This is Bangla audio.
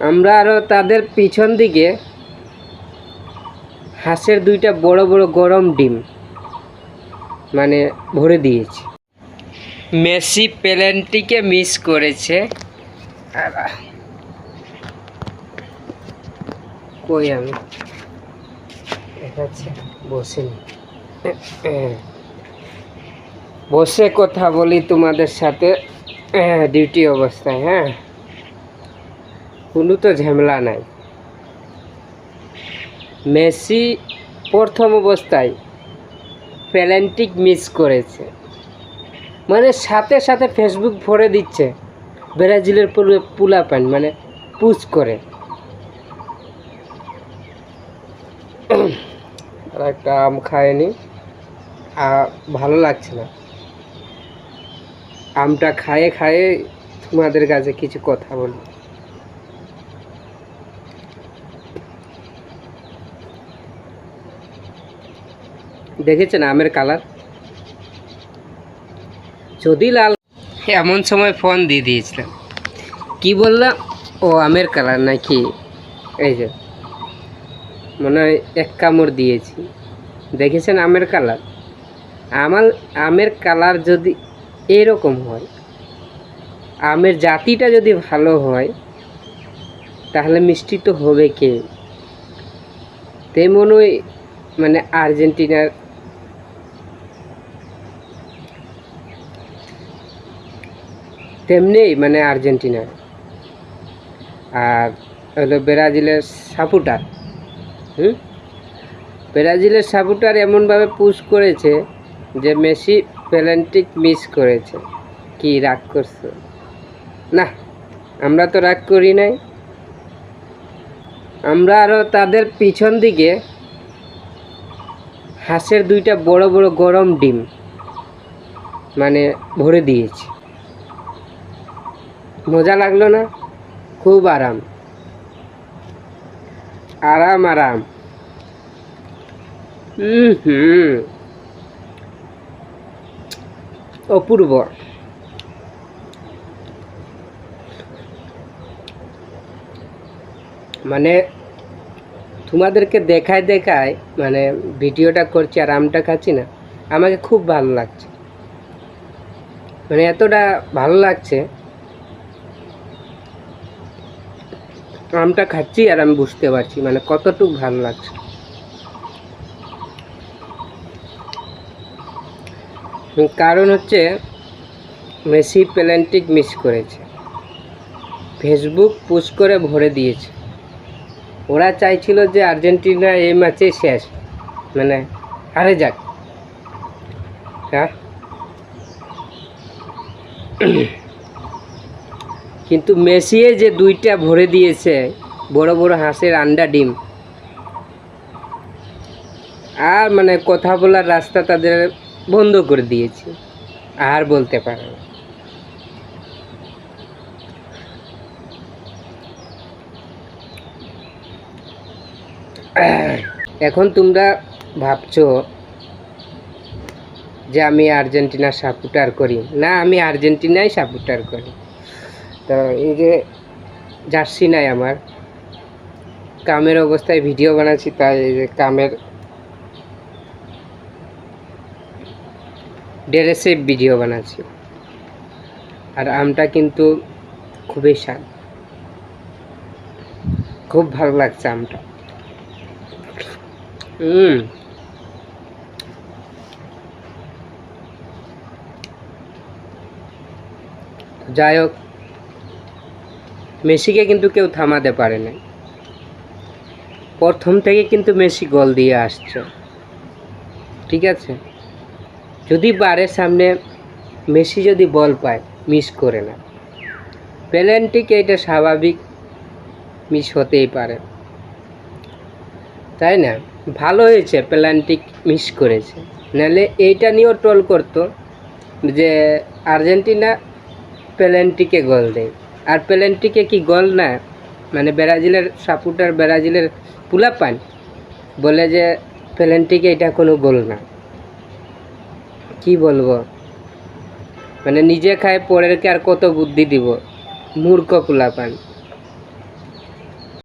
আমরা আরও তাদের পিছন দিকে হাঁসের দুইটা বড় বড় গরম ডিম মানে ভরে দিয়েছি। মেসি পেনাল্টিকে মিস করেছে। কই আমি বসে কথা বলি তোমাদের সাথে ডিউটি অবস্থায়। হ্যাঁ, কোনো তো ঝামেলা নাই। মেসি প্রথম অবস্থায় পেনাল্টি মিস করেছে, মানে সাথে সাথে ফেসবুক ভরে দিচ্ছে ব্রাজিলের পোলাপান মানে পুশ করে। আর একটা আম খায়নি, ভালো লাগছে না। আমটা খায়ে খায়ে তোমাদের কাছে কিছু কথা বলি। দেখেছেন আমের কালার? যদি লাল, এমন সময় ফোন দিয়ে দিয়েছিলাম। কি বললাম? ও আমের কালার নাকি? এই যে মনে হয় এক কামড় দিয়েছি। দেখেছেন আমের কালার? আমের কালার যদি এরকম হয়, আমের জাতিটা যদি ভালো হয়, তাহলে মিষ্টি তো হবে কে? তেমনই মানে আর্জেন্টিনার তেমনি মানে আর্জেন্টিনার আর হলো ব্রাজিলের সাপোর্টার। ব্রাজিলের সাপোর্টার এমনভাবে পুশ করেছে যে মেসি পেনাল্টি মিস করেছে। কি রাগ করছো? না, আমরা তো রাগ করি নাই। আমরা আরও তাদের পিছন দিকে হাঁসের দুইটা বড় বড় গরম ডিম মানে ভরে দিয়েছি। মজা লাগলো না? খুব আরাম আরাম আরাম। অপূর্ব। মানে তোমাদেরকে দেখায় দেখায় মানে ভিডিওটা করছি আর আমটা খাচ্ছি না, আমাকে খুব ভালো লাগছে। মানে এতটা ভালো লাগছে, আমটা খাচ্ছি আর আমি বুঝতে পারছি মানে কতটুকু ভালো লাগছে। কারণ হচ্ছে মেসি পেনাল্টি মিস করেছে, ফেসবুক পুশ করে ভরে দিয়েছে। ওরা চাইছিল যে আর্জেন্টিনা এই ম্যাচে শেষ, মানে হারে যাক। হ্যাঁ, কিন্তু মেসি যে দুইটা ভরে দিয়েছে বড় বড় হাঁসের আন্ডা ডিম, আর মানে কথা বলার রাস্তা তাদের বন্ধ করে দিয়েছে, আর বলতে পারে না। এখন তোমরা ভাবছো যে আমি আর্জেন্টিনার সাপোর্টার করি না, আমি আর্জেন্টিনাই সাপোর্টার করি। তো এই যে জার্সি নাই আমার, কামের অবস্থায় ভিডিও বানাচ্ছি, তাই এই যে কামের ড্রেসে ভিডিও বানাচ্ছি। আর আমটা কিন্তু খুবই স্বাদ, খুব ভালো লাগছে আমটা। যাই হোক, মেসিকে কিন্তু কেউ থামাতে পারে না। প্রথম থেকে কিন্তু মেসি গোল দিয়ে আসছে, ঠিক আছে? যদি বারের সামনে মেসি যদি বল পায়, মিস করে না। পেনাল্টিকে এটা স্বাভাবিক, মিস হতেই পারে, তাই না? ভালো হয়েছে পেনাল্টি মিস করেছে, নাহলে এইটা নিয়েও ট্রোল করতো যে আর্জেন্টিনা পেনাল্টিকে গোল দেয়, আর পেনাল্টিকে কি গোল না? মানে ব্রাজিলের সাপোর্টার, ব্রাজিলের পোলাপান বলে যে পেনাল্টিকে এটা কোনো গোল না। কি বলবো, মানে নিজে খায় পরেরকে আর কত বুদ্ধি দিব, মূর্খ পোলাপান।